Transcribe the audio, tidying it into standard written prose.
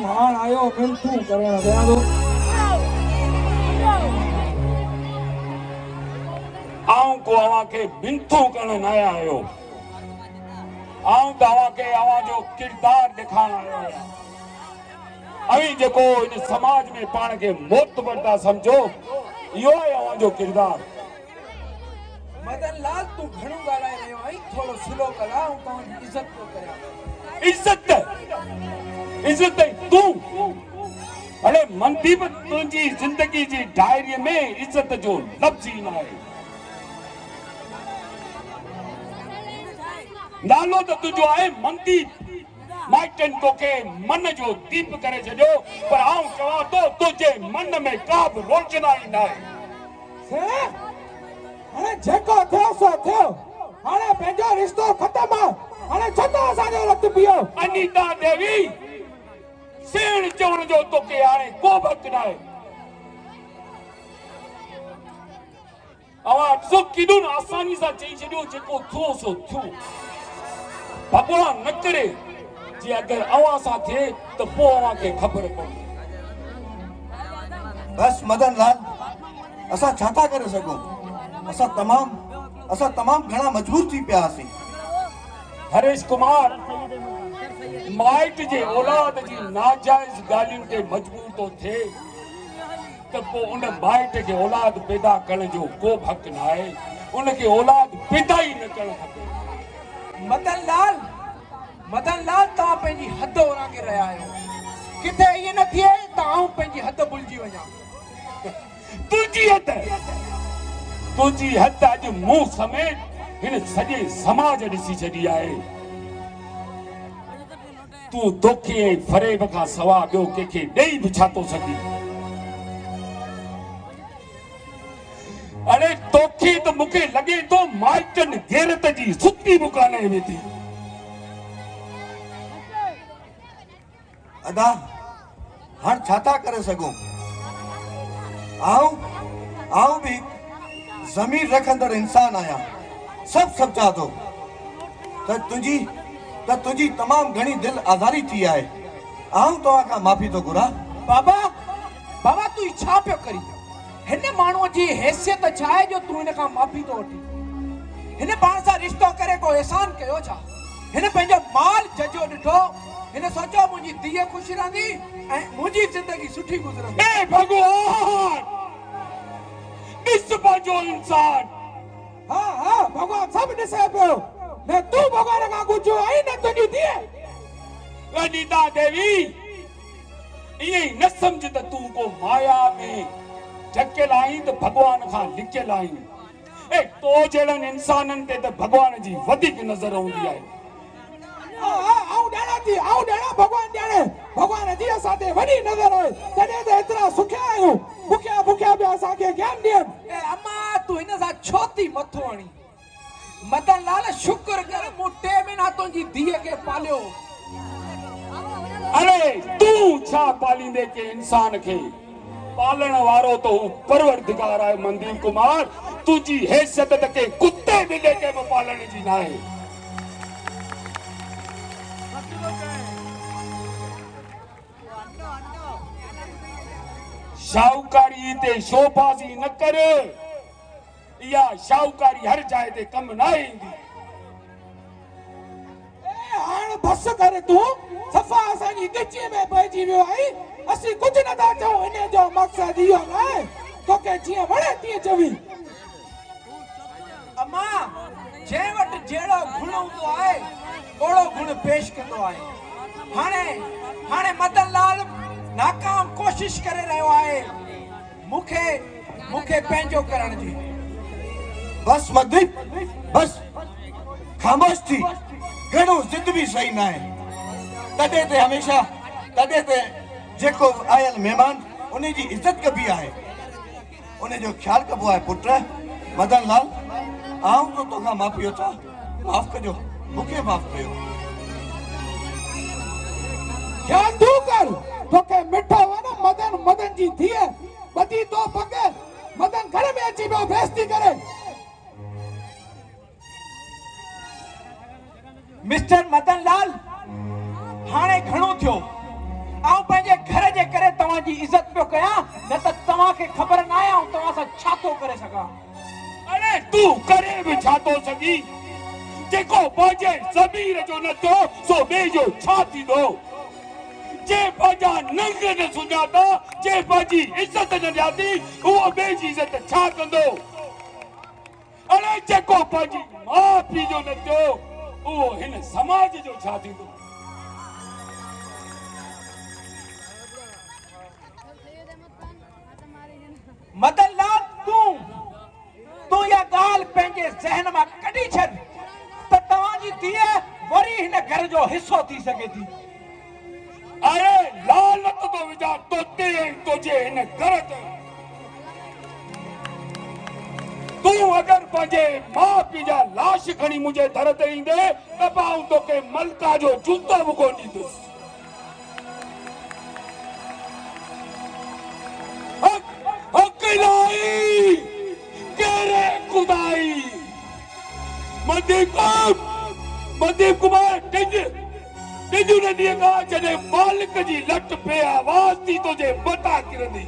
हाण आयो मिंटू करण दया दो आऊं को आवा के मिंटू करण न आयो आऊं दावा के आवा जो किरदार दिखाण आयो आहियां अभी जेको इन समाज में पाण के मोतबरता समझो इहो आहे आवा जो किरदार मदन लाल तू घणो गालाए रहियो आई थोड़ो स्लो करा ऐं तव्हांजी इज्जत को करियां इज्जत तू अरे मनदीप तुंहिंजी जिंदगी जी डायरी में इज्जत जो लफ़्ज़ ई न आहे नालो त तुंहिंजो आहे मनदीप माइटन तोखे मन जो दीप करे छॾियो पर आऊं चवां थो तुंहिंजे मन में का बि रोशनाई न आहे हाणे जेको थियो सो थियो हाणे पंहिंजो रिश्तो ख़तम आहे हाणे छो तो असांजो रत पियो अनीता देवी सेण चवण जो तोखे हाणे को बि हक़ न आहे अवां सो केॾो न आसानी सां चई छॾियो जेको थियो सो थियो भॻवान न करे जे अगरि अवां सां थिए त पोइ अवां खे ख़बर पवंदी बस मदन लाल असां छा था करे सघूं असां तमाम घणा मजबूर थी पिया हुआसीं हरेश कुमार माइट जे औलाद जी नाजायज़ ॻाल्हियुनि ते मजबूर थो थिए त पोइ उन माइट खे औलाद पैदा करण जो को बि हक़ न आहे उनखे औलाद पैदा ई न करणु खपे मदन लाल तव्हां पंहिंजी हद ओरांगे रहिया आहियो किथे इहे न थिए त आऊं पंहिंजी हद भुलिजी वञां तुंहिंजी हद अॼु मूं समेत हिन सॼे समाज ॾिसी छॾी आहे तूं धोखे ऐं फरेब खां सवाइ ॿियो कंहिंखे ॾेई बि छा थो सघीं अरे तोखे त मूंखे लॻे थो माइटनि गैरत जी सुती बि कान्हे वेठी अदा हाणे छा था करे सघूं आऊं भी ज़मीर रखंदड़ इंसान आहियां सभु सम्झां थो त तुंहिंजी तमामु घणी दिलि आज़ारी थी आहे आऊं तव्हां खां माफ़ी थो घुरां बाबा तूं छा पियो करी हिन माण्हूअ जी हैसियत छा आहे जो तूं हिन खां माफ़ी थो वठी हिन पाण सां रिश्तो करे को एहसान कयो छा हिन पंहिंजो माल जजो ॾिठो हिन सोचियो मुंहिंजी धीअ ख़ुशि रहंदी ऐं मुंहिंजी ज़िंदगी सुठी गुज़रंदी ए भॻवान ॾिस पंहिंजो इंसान हा भॻवान सभु ॾिसे पियो न तूं भॻवान खां कुझु आई न तुंहिंजी धीअ अनीता देवी ईअं ई न सम्झ त तूं को माया में ढकियल आहीं त भॻवान खां लिकियल आहीं ऐं तो जहिड़नि इंसाननि ते त भॻवान जी वधीक नज़र हूंदी आहे आऊं ॾाढा भॻवान जी असांते वॾी नज़र आहे तॾहिं त एतिरा सुखिया आहियूं बुखिया बि असांखे ज्ञान ॾियनि अम्मा तूं हिन सां छो थी मथो हणी मदन लाल शुक्र कर मूं 2 महीना तुंहिंजी धीअ खे पालियो अरे तूं छा पालींदे के इंसान खे पालण वारो तो परवरदिगार आहे मंदीप कुमार तुंहिंजी हैसियत त के कुत्ते ॿिले खे बि पालण जी न आहे शाहूकारी ते शोबाज़ी न कर इहा शाहूकारी हर जाइ ते कम न ईंदी हाणे बस कर तूं सफ़ा असांजी गिची में पइजी वियो आई असीं कुझु नथा चऊं हिन जो मक़सदु इहो न आहे तोखे जीअं वणे तीअं चवीं अम्मा जंहिं वटि जहिड़ो गुण हूंदो आहे ओड़ो गुण पेश कंदो आहे हाणे मदन लाल नाकाम कोशिश करे रहियो आहे मूंखे पंहिंजो करण जी बस मनदीप बस खामोश थी घणो जिद भी सही न आहे तॾहिं ते जेको आयल महिमान उन जी इज़त कबी आहे उन जो ख्याल कबो आहे पुट मदन लाल आऊं तो तोखां माफ़ी वठां माफ़ कजो मूंखे माफ़ कयो ख्याल तूं कर तोखे मिठो वनो मदन जी धीअ ॿधी तो पग मदन घर में अची पियो बेइज्जती करे मिस्टर मदन लाल हाणे घणो थियो आऊं पंहिंजे घर जे करे तव्हांजी इज़त पियो कयां न त तव्हांखे ख़बर न आहे आऊं तव्हां सां छा थो करे सघां अरे तू करे भी छा तो सगी जेको बाजे ज़मीर जो न थियो सो बे जो छा थींदो जे बाजा नंग न सुञाता जे बाजी इज्जत न ॾियाती उहो बे जी इज्जत छा कंदो अरे जेको बाजी माउ पीउ जो न थियो उहो हिन समाज जो छा थींदो मदन लाल तूं या ॻाल्हि पंहिंजे ज़हन मां कढी छॾ त तव्हांजी धीअ वरी हिन घर जो हिसो थी सघे थी अरे लालत तो विजा तोते तुझे हिन घर ते तू अगर पंहिंजे माउ पीउ जा लाश खणी मुंहिंजे दर ते ईंदे त आऊं तोखे मलका जो जूतो बि कोन ॾींदुसि अकेलाई केरे खुदाई मदीप कुमार टिंज न ॾींहं खां जॾहिं मालिक जी लट पे आवाज़ थी तुंहिंजे मथां किरंदी